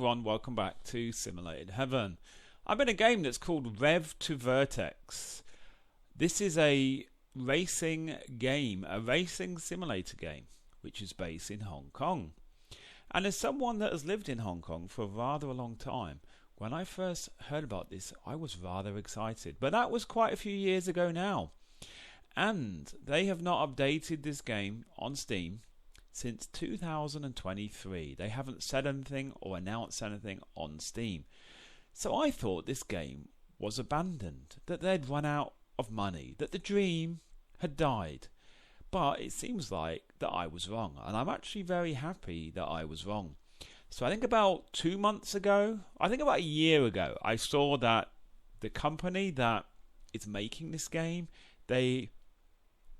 everyone, welcome back to Simulated Heaven. I'm in a game that's called Rev to Vertex. This is a racing game, a racing simulator game, which is based in Hong Kong. And as someone that has lived in Hong Kong for rather a long time, when I first heard about this, I was rather excited. But that was quite a few years ago now. And they have not updated this game on Steam since 2023. They haven't said anything or announced anything on Steam. So I thought this game was abandoned, that they'd run out of money, that the dream had died. But it seems like that I was wrong, and I'm actually very happy that I was wrong. So I think about 2 months ago, I think about a year ago, I saw that the company that is making this game, they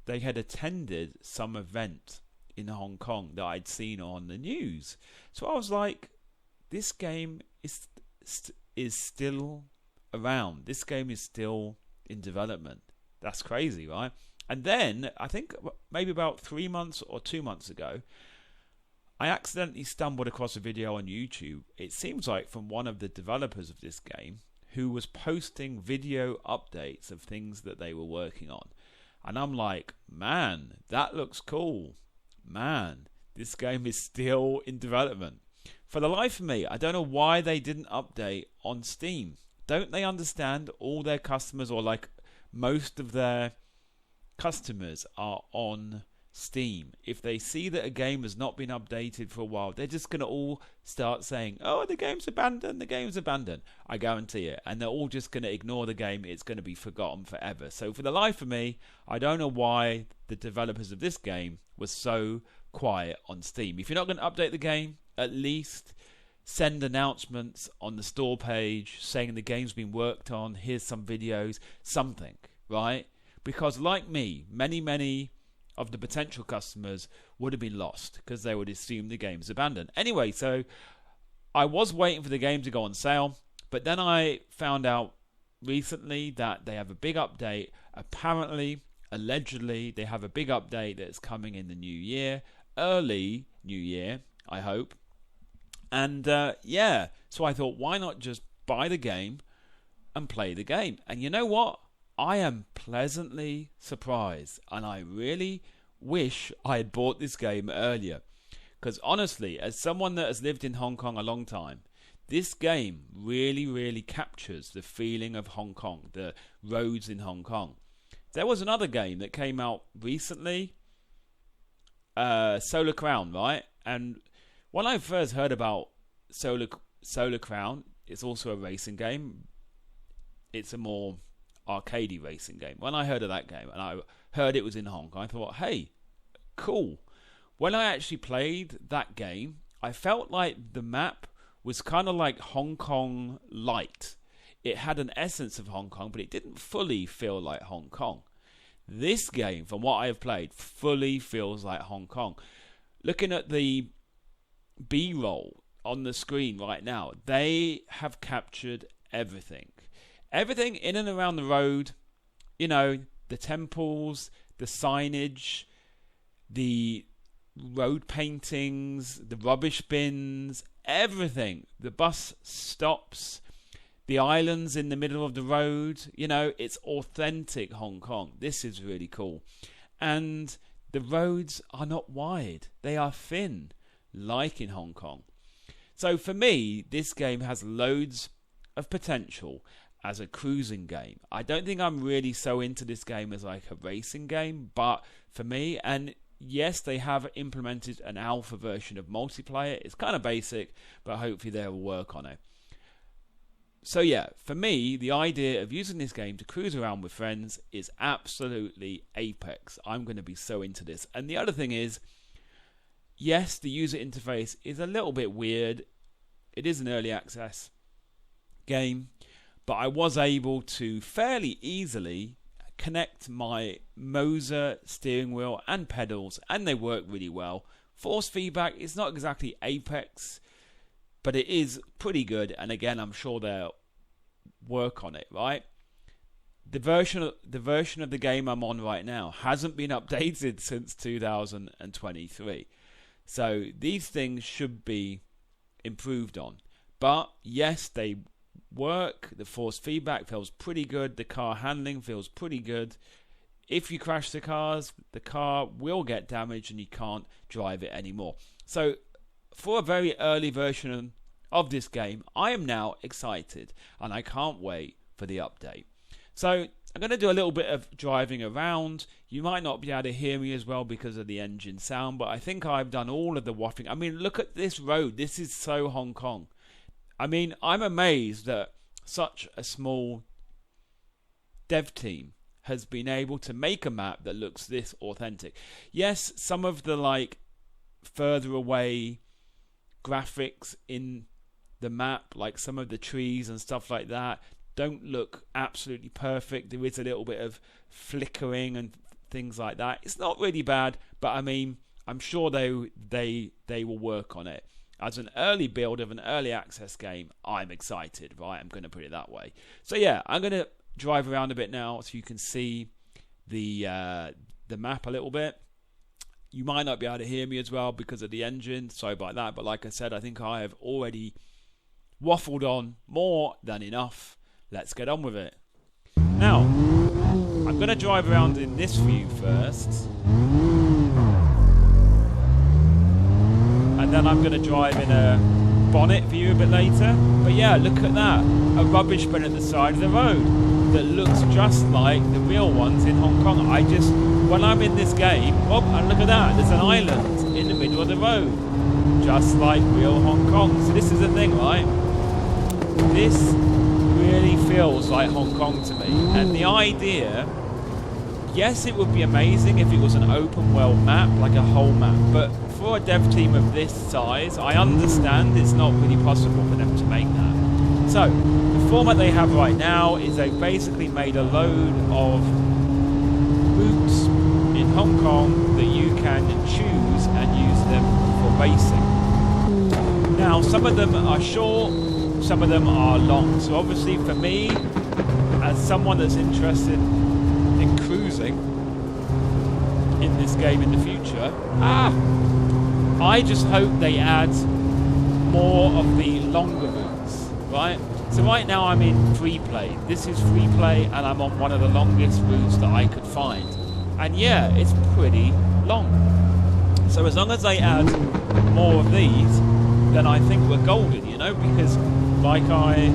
had attended some event in Hong Kong that I'd seen on the news. So I was like, this game is still around. This game is still in development. That's crazy, right? And then, I think maybe about 3 months or 2 months ago, I accidentally stumbled across a video on YouTube. It seems like from one of the developers of this game, who was posting video updates of things that they were working on. And I'm like, man, that looks cool. Man, this game is still in development. For the life of me, I don't know why they didn't update on Steam. Don't they understand all their customers, or like most of their customers are on Steam? If they see that a game has not been updated for a while, they're just going to all start saying, oh, the game's abandoned, the game's abandoned. I guarantee it. And they're all just going to ignore the game. It's going to be forgotten forever. So for the life of me, I don't know why the developers of this game were so quiet on Steam. If you're not going to update the game, at least send announcements on the store page saying the game's been worked on, here's some videos, something, right? Because like me, many of the potential customers would have been lost because they would assume the game's abandoned. Anyway, so I was waiting for the game to go on sale, but then I found out recently that they have a big update. Apparently, allegedly, they have a big update that's coming in the new year, early new year, I hope. And yeah, so I thought, why not just buy the game and play the game? And you know what? I am pleasantly surprised, and I really wish I had bought this game earlier. Because honestly, as someone that has lived in Hong Kong a long time, this game really captures the feeling of Hong Kong, the roads in Hong Kong. There was another game that came out recently, Solar Crown, right? And when I first heard about Solar Crown, it's also a racing game. It's a more arcadey racing game. When I heard of that game, and I heard it was in Hong Kong, I thought, hey, cool. When I actually played that game, I felt like the map was kind of like Hong Kong light. It had an essence of Hong Kong, but it didn't fully feel like Hong Kong. This game, from what I have played, fully feels like Hong Kong. Looking at the B-roll on the screen right now, they have captured everything. Everything in and around the road, you know, the temples, the signage, the road paintings, the rubbish bins, everything. The bus stops, the islands in the middle of the road, you know, it's authentic Hong Kong. This is really cool. And the roads are not wide, they are thin, like in Hong Kong. So for me, this game has loads of potential as a cruising game. I don't think I'm really so into this game as like a racing game, but for me, and yes, they have implemented an alpha version of multiplayer. It's kind of basic, but hopefully they'll work on it. So yeah, for me, the idea of using this game to cruise around with friends is absolutely apex. I'm going to be so into this. And the other thing is, yes, the user interface is a little bit weird. It is an early access game, but I was able to fairly easily connect my Moser steering wheel and pedals, and they work really well. Force feedback is not exactly apex, but it is pretty good, and again, I'm sure they'll work on it, right? The version of the game I'm on right now hasn't been updated since 2023. So these things should be improved on. But yes, they work. The force feedback feels pretty good. The car handling feels pretty good. If you crash the car will get damaged and you can't drive it anymore. So for a very early version of this game, I am now excited and I can't wait for the update. So I'm going to do a little bit of driving around. You might not be able to hear me as well because of the engine sound, but I think I've done all of the waffling. I mean, look at this road. This is so Hong Kong. I mean, I'm amazed that such a small dev team has been able to make a map that looks this authentic. Yes, some of the further away graphics in the map, like some of the trees and stuff like that, don't look absolutely perfect. There is a little bit of flickering and things like that. It's not really bad, but I mean, I'm sure they will work on it. As an early build of an early access game, I'm excited, right? I'm going to put it that way. So yeah, I'm going to drive around a bit now so you can see the map a little bit. You might not be able to hear me as well because of the engine. Sorry about that. But like I said, I think I have already waffled on more than enough. Let's get on with it. Now, I'm going to drive around in this view first. And then I'm going to drive in a bonnet view a bit later. But yeah, look at that. A rubbish bin at the side of the road that looks just like the real ones in Hong Kong. When I'm in this game, oh, and look at that. There's an island in the middle of the road. Just like real Hong Kong. So this is the thing, right? This really feels like Hong Kong to me. And the idea, yes, it would be amazing if it was an open world map, like a whole map. But for a dev team of this size, I understand it's not really possible for them to make that. So, the format they have right now is they've basically made a load of routes in Hong Kong that you can choose and use them for racing. Now, some of them are short, some of them are long. So obviously for me, as someone that's interested in cruising in this game in the future, I just hope they add more of the longer routes, right? So right now I'm in free play. This is free play and I'm on one of the longest routes that I could find. And yeah, it's pretty long. So as long as they add more of these, then I think we're golden, you know, because like I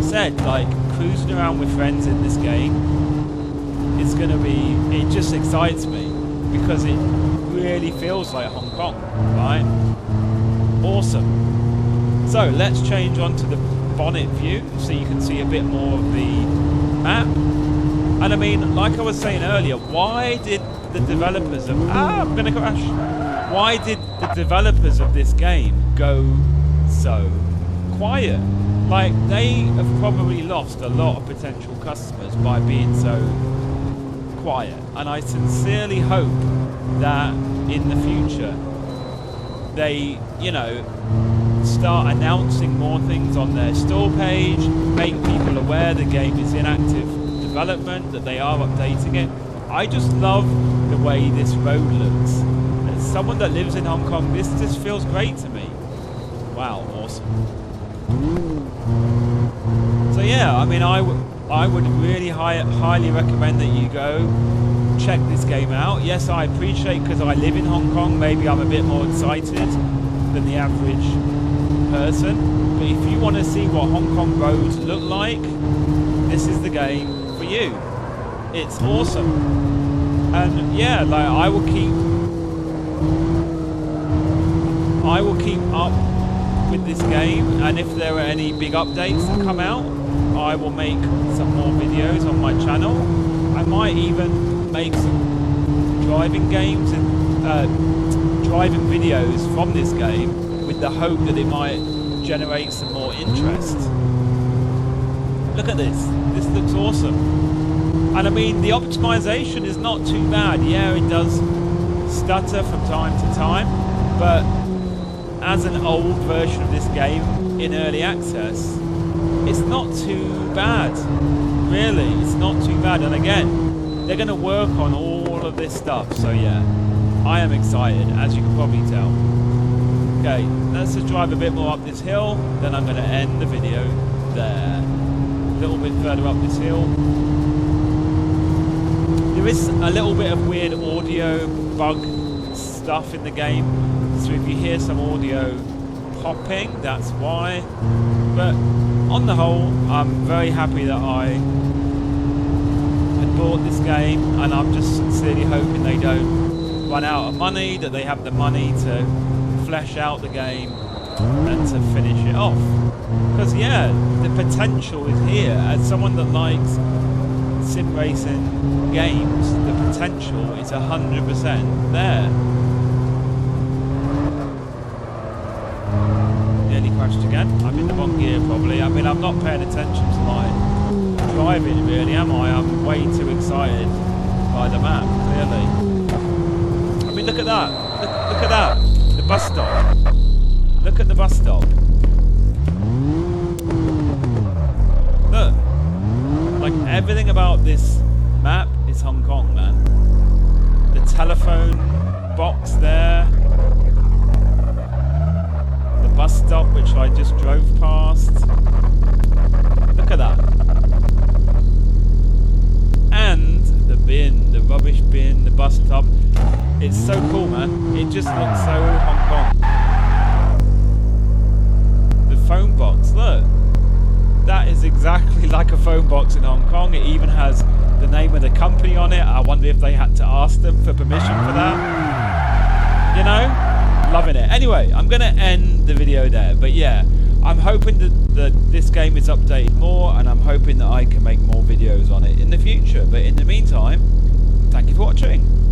said, like cruising around with friends in this game, it's going to be, it just excites me because it really feels like Hong Kong, right? Awesome. So let's change on to the bonnet view so you can see a bit more of the map. And I mean, like I was saying earlier, why did the developers of I'm gonna crash. Why did the developers of this game go so quiet? Like, they have probably lost a lot of potential customers by being so quiet. And I sincerely hope that in the future they, you know, start announcing more things on their store page, make people aware the game is in active development, that they are updating it. I just love the way this road looks. As someone that lives in Hong Kong, this just feels great to me. Wow, awesome. So yeah, I mean, I would really highly recommend that you go check this game out. Yes, I appreciate, because I live in Hong Kong, maybe I'm a bit more excited than the average person. But if you want to see what Hong Kong roads look like, this is the game for you. It's awesome. And yeah, like I will keep up with this game, and if there are any big updates that come out, I will make some more videos on my channel. I might even make some driving games and driving videos from this game with the hope that it might generate some more interest. Look at this. This looks awesome. And I mean, the optimization is not too bad. Yeah, it does stutter from time to time, but as an old version of this game in early access, it's not too bad. Really, it's not too bad. And again, they're going to work on all of this stuff. So yeah, I am excited, as you can probably tell. Okay, let's just drive a bit more up this hill, then I'm going to end the video there. A little bit further up this hill. There is a little bit of weird audio bug stuff in the game, so if you hear some audio popping, that's why. But on the whole, I'm very happy that I had bought this game, and I'm just sincerely hoping they don't run out of money, that they have the money to flesh out the game and to finish it off. Because yeah, the potential is here. As someone that likes sim racing games, the potential is 100% there. Nearly crashed again. I'm in the wrong gear probably. I mean, I'm not paying attention to my driving really, am I? I'm way too excited by the map, clearly. I mean, look at that. Look at that. The bus stop. Look at the bus stop. Look. Like, everything about this map is Hong Kong, man. The telephone box there. The bus stop, which I just drove past. Look at that. And the bin, the rubbish bin, the bus stop. It's so cool, man. It just looks so Hong Kong. The phone box, look. That is exactly like a phone box in Hong Kong. It even has the name of the company on it. I wonder if they had to ask them for permission for that. You know? Loving it. Anyway, I'm going to end the video there. But yeah, I'm hoping that this game is updated more, and I'm hoping that I can make more videos on it in the future. But in the meantime, thank you for watching.